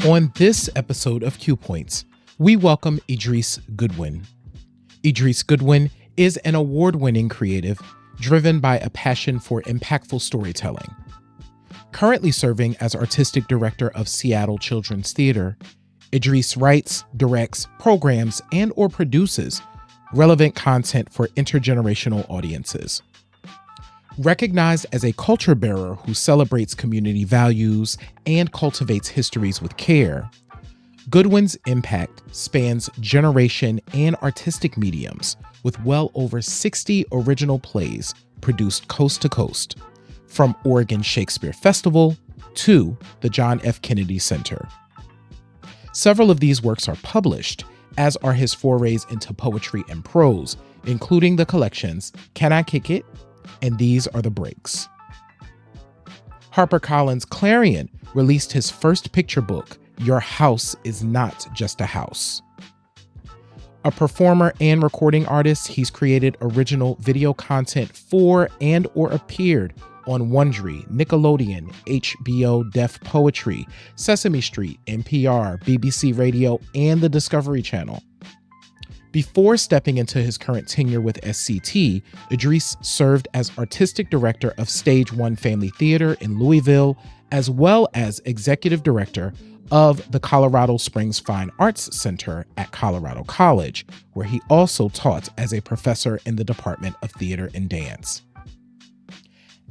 On this episode of Q Points, we welcome Idris Goodwin. Idris Goodwin is an award-winning creative driven by a passion for impactful storytelling. Currently serving as artistic director of Seattle Children's Theater, Idris writes, directs, programs, and/or produces relevant content for intergenerational audiences. Recognized as a culture bearer who celebrates community values and cultivates histories with care, Goodwin's impact spans generation and artistic mediums with well over 60 original plays produced coast to coast, from Oregon Shakespeare Festival to the John F. Kennedy Center. Several of these works are published, as are his forays into poetry and prose, including the collections Can I Kick It? And These Are the Breaks. HarperCollins Clarion released his first picture book, Your House Is Not Just a House. A performer and recording artist, he's created original video content for and/or appeared on Wondery, Nickelodeon, HBO, Def Poetry, Sesame Street, NPR, BBC Radio, and the Discovery Channel. Before stepping into his current tenure with SCT, Idris served as artistic director of Stage 1 Family Theater in Louisville, as well as executive director of the Colorado Springs Fine Arts Center at Colorado College, where he also taught as a professor in the Department of Theater and Dance.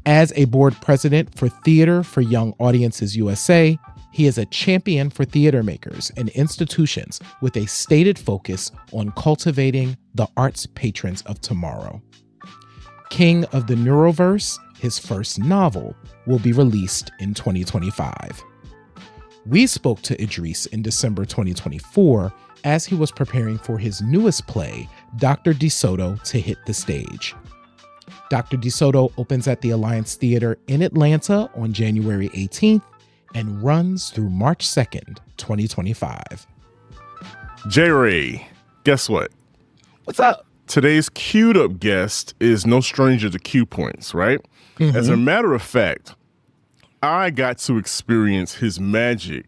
As a board president for Theater for Young Audiences USA, he is a champion for theater makers and institutions with a stated focus on cultivating the arts patrons of tomorrow. King of the Neuroverse, his first novel, will be released in 2025. We spoke to Idris in December 2024 as he was preparing for his newest play, Dr. Soto, to hit the stage. Dr. Soto opens at the Alliance Theater in Atlanta on January 18th and runs through March 2nd, 2025. J-Ray, guess what? What's up? Today's queued up guest is no stranger to Q Points, right? Mm-hmm. As a matter of fact, I got to experience his magic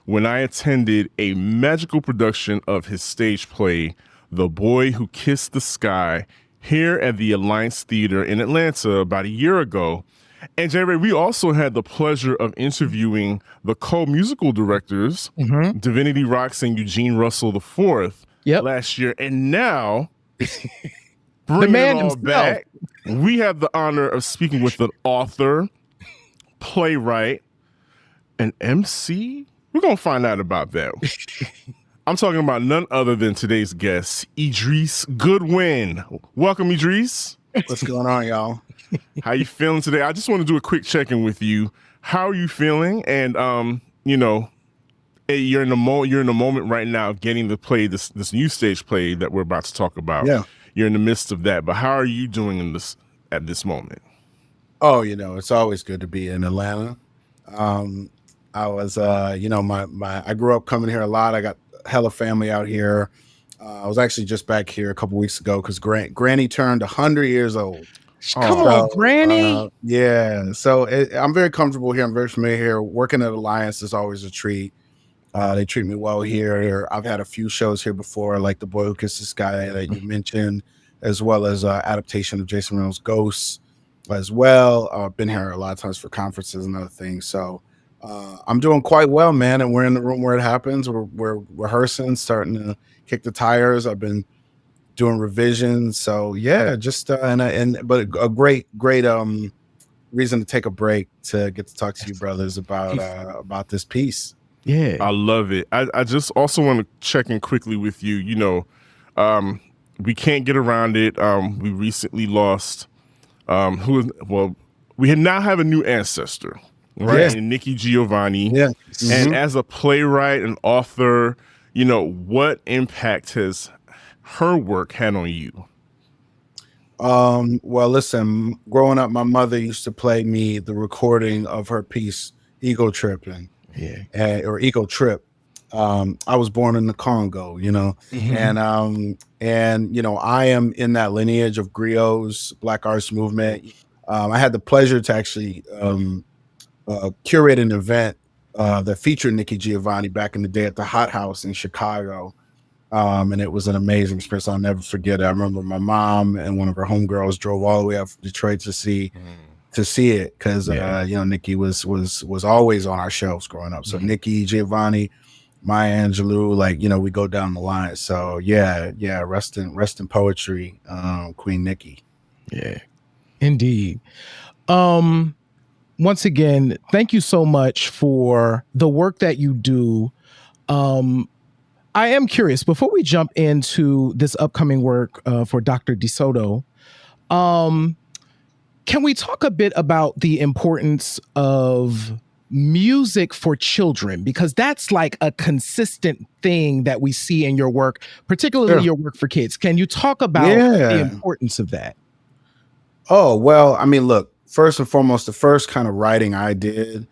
when I attended a magical production of his stage play, The Boy Who Kissed the Sky, here at the Alliance Theater in Atlanta about a year ago. And J-Ray, we also had the pleasure of interviewing the co-musical directors, Divinity Rocks and Eugene Russell IV, last year. And now, bringing it all back, we have the honor of speaking with an author, playwright, an MC. We're going to find out about that. I'm talking about none other than today's guest, Idris Goodwin. Welcome, Idris. What's going on, y'all? How you feeling today? I just want to do a quick check-in with you. How are you feeling? And you're in the moment right now of getting to play this new stage play that we're about to talk about. Yeah, you're in the midst of that. But how are you doing at this moment? Oh, it's always good to be in Atlanta. I was, I grew up coming here a lot. I got hella family out here. I was actually just back here a couple weeks ago because Granny turned 100 years old. Come on, Granny. Yeah. So I'm very comfortable here. I'm very familiar here. Working at Alliance is always a treat. They treat me well here. I've had a few shows here before, like The Boy Who Kissed the Sky that you mentioned, as well as adaptation of Jason Reynolds' Ghosts as well. I've been here a lot of times for conferences and other things. So I'm doing quite well, man. And we're in the room where it happens. We're rehearsing, starting to kick the tires. I've been doing revisions. So yeah, just but a great reason to take a break to get to talk to you brothers about this piece. Yeah, I love it. I just also want to check in quickly with you. We can't get around it. We recently lost we now have a new ancestor, right? Yeah. Nikki Giovanni. Yeah. Mm-hmm. And as a playwright and author, what impact has her work had on you? Well, listen, growing up, my mother used to play me the recording of her piece, Ego Tripping, or Ego Trip. I was born in the Congo, mm-hmm. and I am in that lineage of griots, Black Arts Movement. I had the pleasure to actually curate an event that featured Nikki Giovanni back in the day at the Hot House in Chicago. And it was an amazing experience. I'll never forget it. I remember my mom and one of her homegirls drove all the way up from Detroit to see it because Nikki was always on our shelves growing up. So Nikki Giovanni, Maya Angelou, we go down the line. So yeah, rest in poetry, Queen Nikki. Yeah, indeed. Once again, thank you so much for the work that you do. I am curious, before we jump into this upcoming work for Dr. Soto, can we talk a bit about the importance of music for children? Because that's like a consistent thing that we see in your work, particularly your work for kids. Can you talk about the importance of that? Oh, well, I mean, look, first and foremost, the first kind of writing I did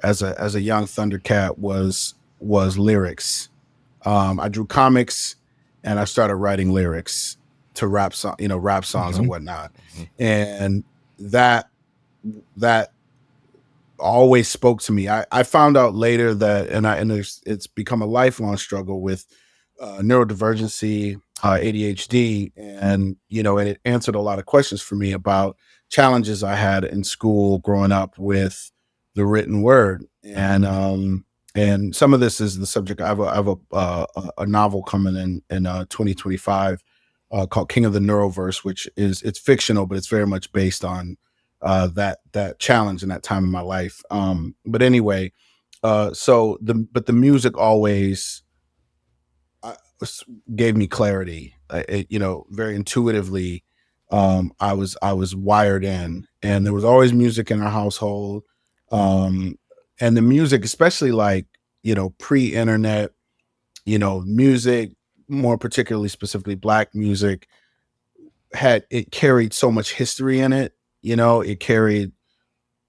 as a young Thundercat was lyrics. I drew comics and I started writing lyrics to rap songs and whatnot. And that always spoke to me. I found out later that, and it's become a lifelong struggle with neurodivergency, ADHD, and it answered a lot of questions for me about challenges I had in school growing up with the written word. And some of this is the subject. I have a novel coming in 2025 called King of the Neuroverse, which it's fictional, but it's very much based on that challenge in that time in my life. But anyway, the music always gave me clarity. Very intuitively, I was wired in, and there was always music in our household. And the music, especially pre-internet, music, more particularly specifically Black music, it carried so much history in it. It carried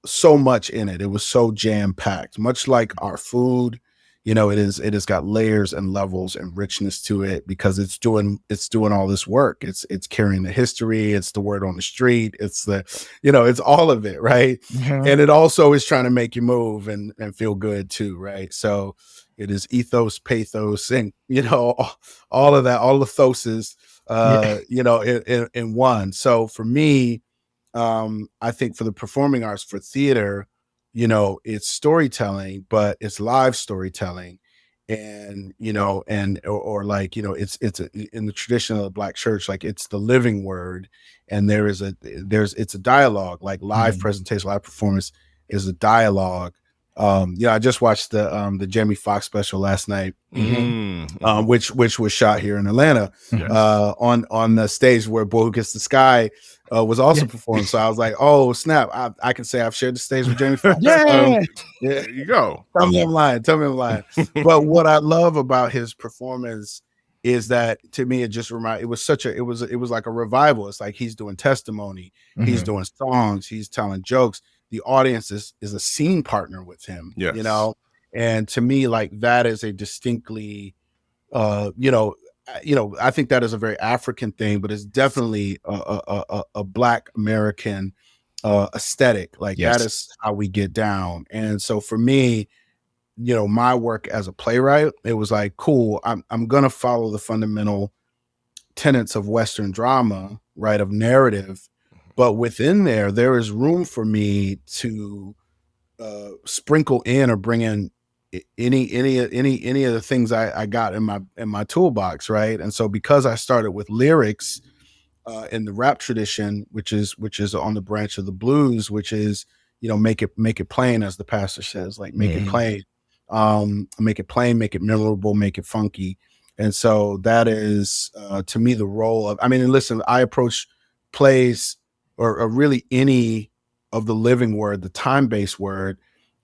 so much in it. It was so jam-packed, much like our food. It has got layers and levels and richness to it because it's doing all this work. It's carrying the history. It's the word on the street. It's it's all of it, right? And it also is trying to make you move and feel good too, right? So it is ethos, pathos, and all of that, all the thoses, in one. So for me, I think for the performing arts, for theater, it's storytelling, but it's live storytelling. And, it's in the tradition of the Black church, like it's the living word. And it's a dialogue, like live presentation, live performance is a dialogue. I just watched the Jamie Foxx special last night, which was shot here in Atlanta, on the stage where Boy Who Gets the Sky was also performed. So I was like, oh snap, I can say I've shared the stage with Jamie Foxx. There you go. Tell me I'm lying. But what I love about his performance is that, to me, it was like a revival. It's like he's doing testimony, he's doing songs, he's telling jokes. The audience is a scene partner with him, and to me, like, that is a distinctly, I think that is a very African thing, but it's definitely a Black American aesthetic. Like that is how we get down. And so for me, my work as a playwright, it was like, cool, I'm gonna follow the fundamental tenets of Western drama, right, of narrative, but within there is room for me to sprinkle in or bring in any of the things I got in my toolbox, right? And so because I started with lyrics in the rap tradition, which is on the branch of the blues, which is make it plain, as the pastor says, like make it plain, make it plain, make it memorable, make it funky. And so that is to me the role of, and listen, I approach plays or really any of the living word, the time-based word,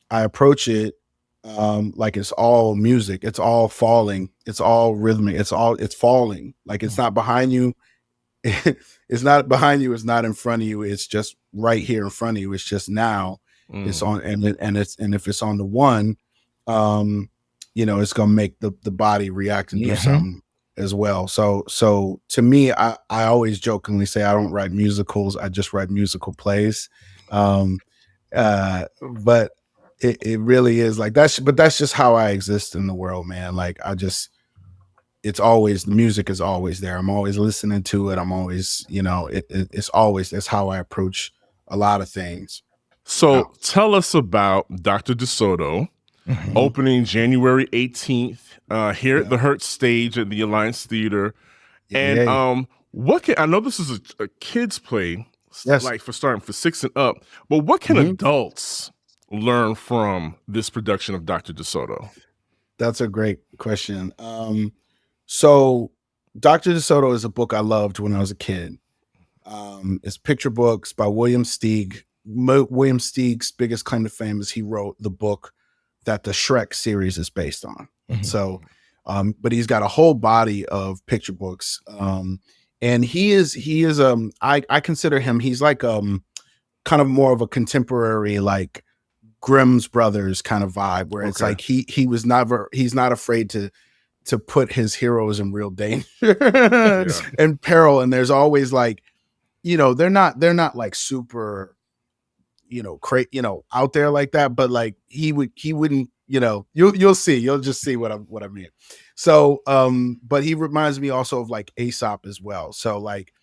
I approach it like it's all music, it's all falling, it's all rhythmic, it's falling, like it's not behind you. It's not behind you, it's not in front of you, it's just right here in front of you, it's just now. It's on, and if it's on the one, it's gonna make the body react and do something as well. So to me, I always jokingly say I don't write musicals, I just write musical plays. But it really is like but that's just how I exist in the world, man. Like it's always, the music is always there. I'm always listening to it. I'm always, it's always, that's how I approach a lot of things. So tell us about Dr. DeSoto, opening January 18th here at the Hertz Stage at the Alliance Theater. And I know this is a kid's play, like starting for 6 and up, but what can adults learn from this production of Dr. DeSoto? That's a great question. So Dr. DeSoto is a book I loved when I was a kid. It's picture books by William Steig. William Steig's biggest claim to fame is he wrote the book that the Shrek series is based on. So, but he's got a whole body of picture books. And he is I consider him, he's like kind of more of a contemporary, like Grimm's Brothers kind of vibe, where it's like he's not afraid to put his heroes in real danger and peril. And there's always like, they're not like super, out there like that, but like he wouldn't, you'll see, you'll just see what I mean. So, but he reminds me also of like Aesop as well. So like,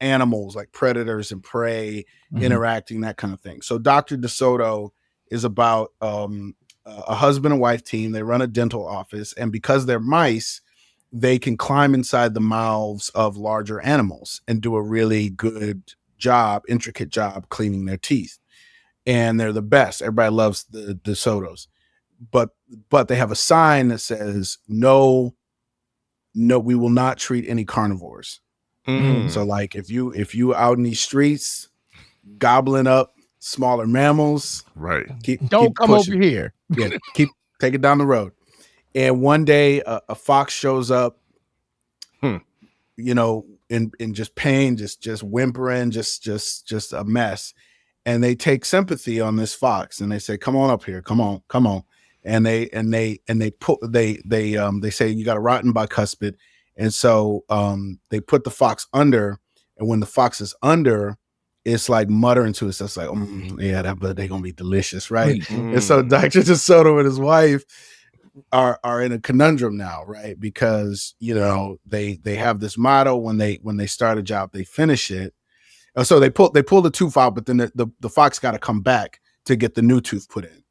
animals like predators and prey interacting, that kind of thing. So Dr. DeSoto is about a husband and wife team. They run a dental office, and because they're mice, they can climb inside the mouths of larger animals and do a really good job, intricate job cleaning their teeth. And they're the best. Everybody loves the DeSotos. But they have a sign that says, no, we will not treat any carnivores. So like if you out in these streets gobbling up smaller mammals, right? Don't come over here. Yeah, take it down the road. And one day a fox shows up, in just pain, just whimpering, just a mess. And they take sympathy on this fox, and they say, "Come on up here, come on." And they say, "You got a rotten bicuspid," and so they put the fox under. And when the fox is under, it's like muttering to itself, like, but they're gonna be delicious, right? And so Dr. DeSoto and his wife are in a conundrum now, right? Because they have this motto: when they start a job, they finish it. So they pull the tooth out, but then the fox got to come back to get the new tooth put in.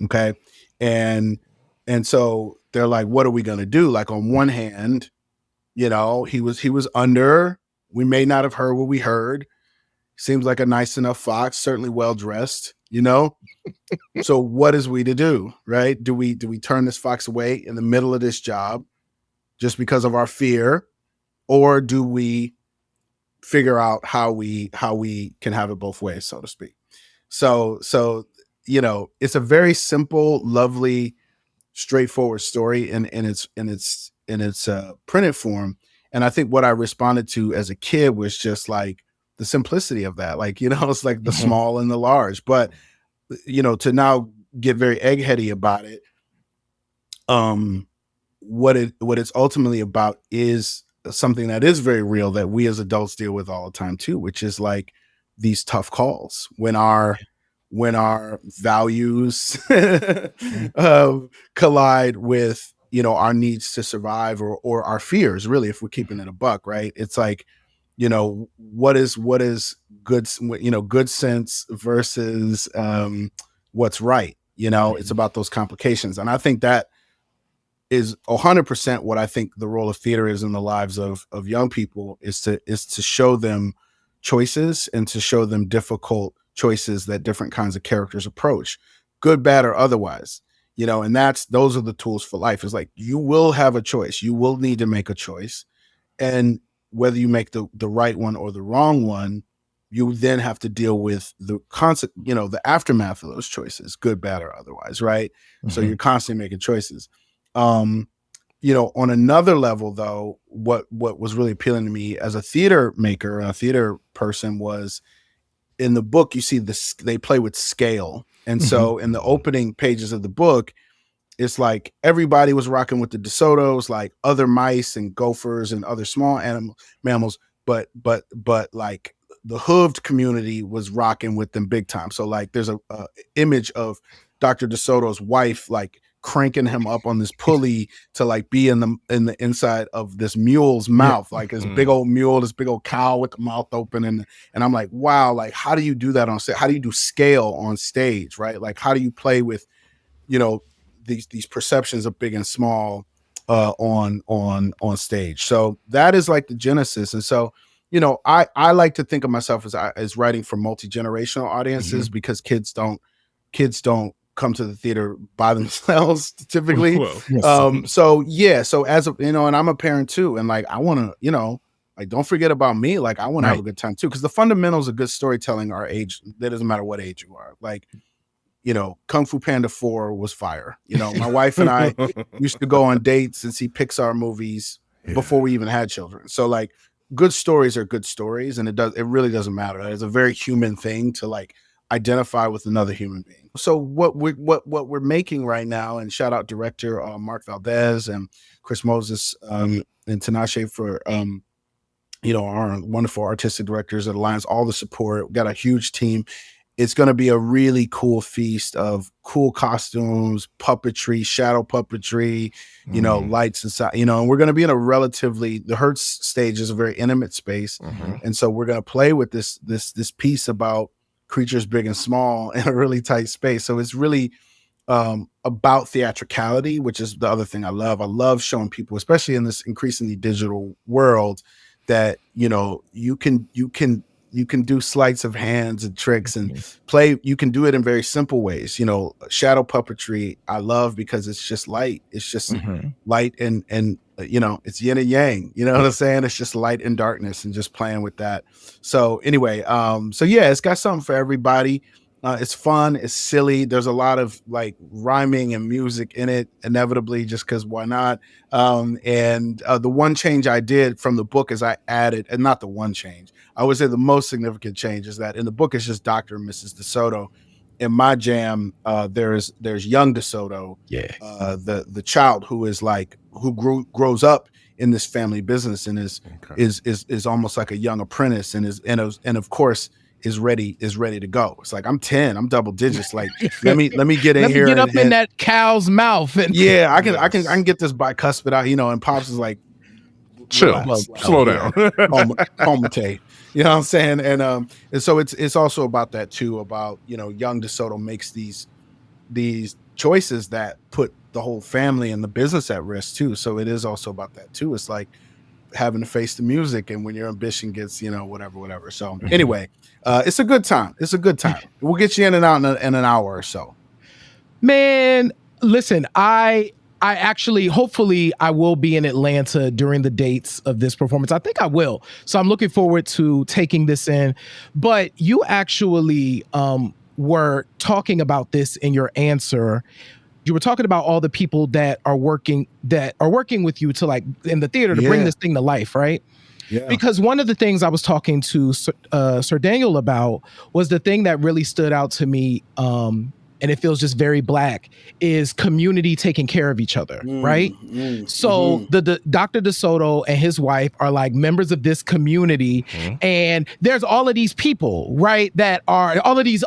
Okay, and so they're like, what are we gonna do? Like, on one hand, he was under. We may not have heard what we heard. Seems like a nice enough fox, certainly well dressed, So what is we to do, right? Do we turn this fox away in the middle of this job just because of our fear, or do we figure out how we can have it both ways, so to speak? So it's a very simple, lovely, straightforward story in its printed form. And I think what I responded to as a kid was just like the simplicity of that. Like, it's like the small and the large, but to now get very eggheady about it, what it's ultimately about is something that is very real, that we as adults deal with all the time too, which is like these tough calls when our values collide with our needs to survive, or our fears, really, if we're keeping it a buck, right? It's like, what is good, good sense versus what's right. It's about those complications. And I think that is 100% what I think the role of theater is in the lives of young people, is to show them choices, and to show them difficult choices that different kinds of characters approach, good, bad, or otherwise. And those are the tools for life. It's like, you will have a choice. You will need to make a choice. And whether you make the right one or the wrong one, you then have to deal with the the aftermath of those choices, good, bad, or otherwise, right? So you're constantly making choices. On another level, though, what was really appealing to me as a theater maker and a theater person was, in the book, you see they play with scale. And so in the opening pages of the book, it's like everybody was rocking with the DeSotos, like other mice and gophers and other small mammals, but like the hooved community was rocking with them big time. So like there's a image of Dr. DeSoto's wife like cranking him up on this pulley to like be in the inside of this mule's mouth, like this big old mule, this big old cow with the mouth open, and I'm like, wow, like how do you do that on stage? How do you do scale on stage, right? Like how do you play with, you know, these perceptions of big and small on stage? So that is like the genesis. And so, you know, I like to think of myself as writing for multi-generational audiences, because kids don't come to the theater by themselves typically. So as a, you know, and I'm a parent too, and like I want to, you know, like don't forget about me, like I want to have a good time too, because the fundamentals of good storytelling are age. That doesn't matter what age you are. Like, you know, Kung Fu Panda 4 was fire. You know, my wife and I used to go on dates and see Pixar movies before we even had children. So like good stories are good stories, and it really doesn't matter. It's a very human thing to like identify with another human being. So what we're making right now, and shout out director Mark Valdez and Chris Moses and Tinashe for you know, our wonderful artistic directors at Alliance, all the support. We've got a huge team. It's going to be a really cool feast of cool costumes, puppetry, shadow puppetry, you know, lights and sound, you know, and we're going to be in the Hertz stage is a very intimate space. And so we're going to play with this piece about creatures big and small in a really tight space. So it's really about theatricality, which is the other thing I love. I love showing people, especially in this increasingly digital world, that, you know, you can do sleights of hands and tricks and play. You can do it in very simple ways. You know, shadow puppetry I love because it's just light. It's just light and you know, it's yin and yang. You know what I'm saying? It's just light and darkness and just playing with that. So anyway, so yeah, it's got something for everybody. It's fun. It's silly. There's a lot of like rhyming and music in it, inevitably, just because why not? And the one change I did from the book is I added, and not the one change, I would say the most significant change is that in the book it's just Dr. and Mrs. DeSoto. In my jam, there's young DeSoto, the child who is like grows up in this family business and is almost like a young apprentice and of course is ready to go. It's like I'm 10, I'm double digits. Like let me get in here. Get up in that cow's mouth. And yeah, I can get this bicuspid out, you know. And Pops is like, chill, slow down, Pomate. You know what I'm saying? And so it's also about that too, about, you know, young DeSoto makes these choices that put the whole family and the business at risk too. So it is also about that too. It's like having to face the music, and when your ambition gets, you know, whatever. So anyway, it's a good time. We'll get you in and out in an hour or so. Man, listen, I actually, hopefully I will be in Atlanta during the dates of this performance. I think I will. So I'm looking forward to taking this in. But you actually were talking about this in your answer. You were talking about all the people that are working with you to like in the theater to bring this thing to life, right? Yeah. Because one of the things I was talking to Sir Daniel about was the thing that really stood out to me, and it feels just very Black, is community taking care of each other, right? So the Dr. DeSoto and his wife are like members of this community, and there's all of these people, right, that are all of these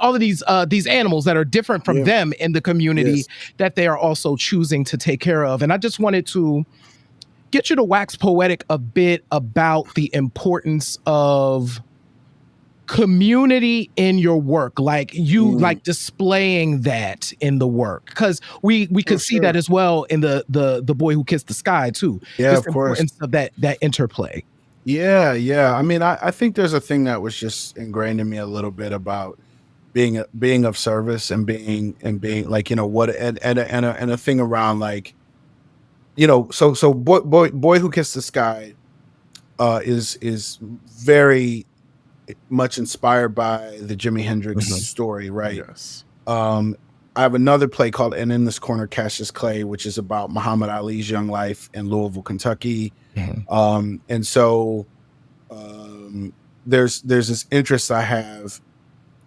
animals that are different from them in the community that they are also choosing to take care of. And I just wanted to get you to wax poetic a bit about the importance of community in your work, like you like displaying that in the work, because we could see that as well in the Boy Who Kissed the Sky too. Yeah, just of course. Of that interplay. Yeah. I mean, I think there's a thing that was just ingrained in me a little bit about being of service and being like, you know, what and a thing around like, you know, so Boy Who Kissed the Sky is very much inspired by the Jimi Hendrix story, right? Yes. I have another play called "And in This Corner Cassius Clay," which is about Muhammad Ali's young life in Louisville, Kentucky. And so there's this interest I have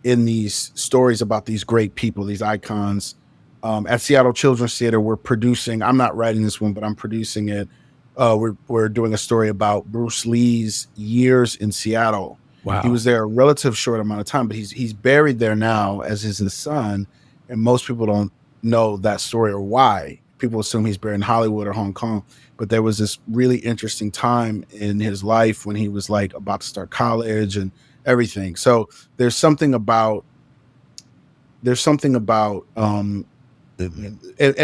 in these stories about these great people, these icons. At Seattle Children's Theater, we're producing, I'm not writing this one, but I'm producing it. We're doing a story about Bruce Lee's years in Seattle. Wow. He was there a relative short amount of time, but he's buried there now, as is his son. And most people know that story or why. People assume he's buried in Hollywood or Hong Kong, but there was this really interesting time in his life when he was like about to start college and everything. So there's something about and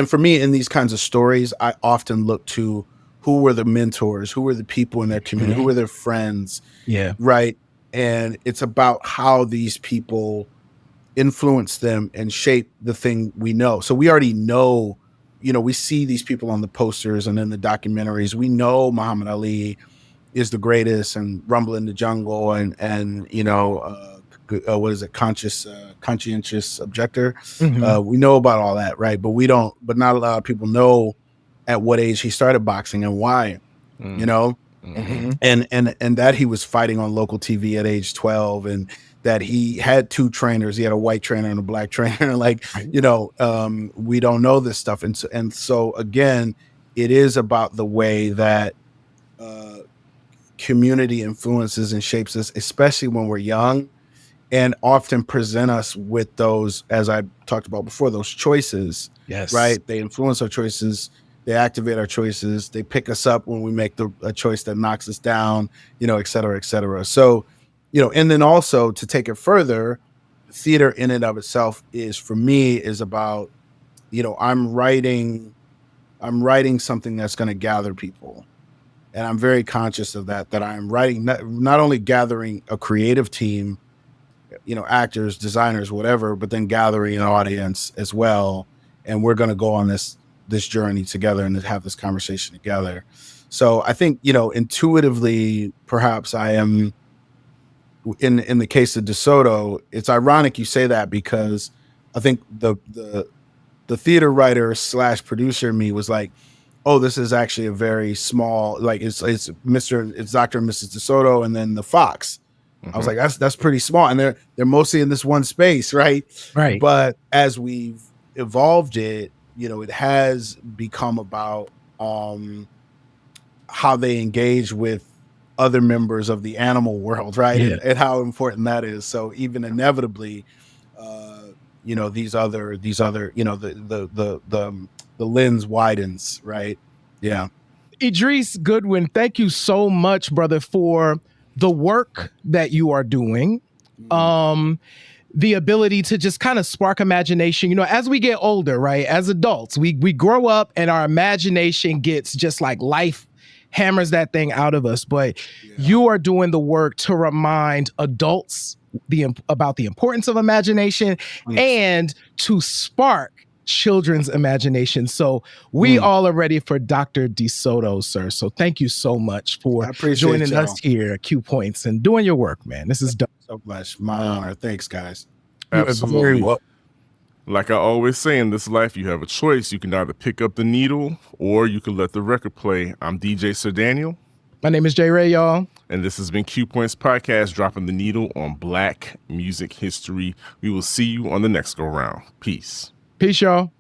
for me in these kinds of stories, I often look to who were the mentors, who were the people in their community, who were their friends. Yeah. Right. And it's about how these people influence them and shape the thing we know. So we already know, we see these people on the posters and in the documentaries. We know Muhammad Ali is the greatest, and Rumble in the Jungle, and what is it? Conscientious Objector. We know about all that, right? But not a lot of people know at what age he started boxing and why, and that he was fighting on local TV at age 12, and that he had two trainers. He had a white trainer and a black trainer. We don't know this stuff. And so again, it is about the way that community influences and shapes us, especially when we're young, and often present us with those, as I talked about before, those choices. Yes. Right. They influence our choices. They activate our choices. They pick us up when we make a choice that knocks us down, et cetera, et cetera. So, and then also to take it further, theater in and of itself for me is about, I'm writing something that's going to gather people. And I'm very conscious of that I'm writing, not only gathering a creative team, actors, designers, whatever, but then gathering an audience as well. And we're going to go on this journey together and have this conversation together. So I think, intuitively, perhaps I am, in the case of DeSoto, it's ironic you say that, because I think the theater writer / producer in me was like, oh, this is actually a very small, like it's Dr. and Mrs. DeSoto and then the Fox. I was like, that's pretty small. And they're mostly in this one space, right? Right. But as we've evolved it, it has become about how they engage with other members of the animal world, right? Yeah. And how important that is. So even inevitably, these other, the lens widens, right? Yeah. Idris Goodwin, thank you so much, brother, for the work that you are doing. The ability to just kind of spark imagination, as we get older, right? As adults, we grow up and our imagination gets just like life hammers that thing out of us. But you are doing the work to remind adults about the importance of imagination and to spark children's imagination. So we all are ready for Dr. DeSoto, sir. So thank you so much for joining us here at Q Points and doing your work, man. This is dope. So much. My honor. Thanks, guys. Absolutely. Like I always say in this life, you have a choice. You can either pick up the needle or you can let the record play. I'm DJ Sir Daniel. My name is J Ray, y'all. And this has been Q Points Podcast, dropping the needle on Black music history. We will see you on the next go round. Peace. Peace, y'all.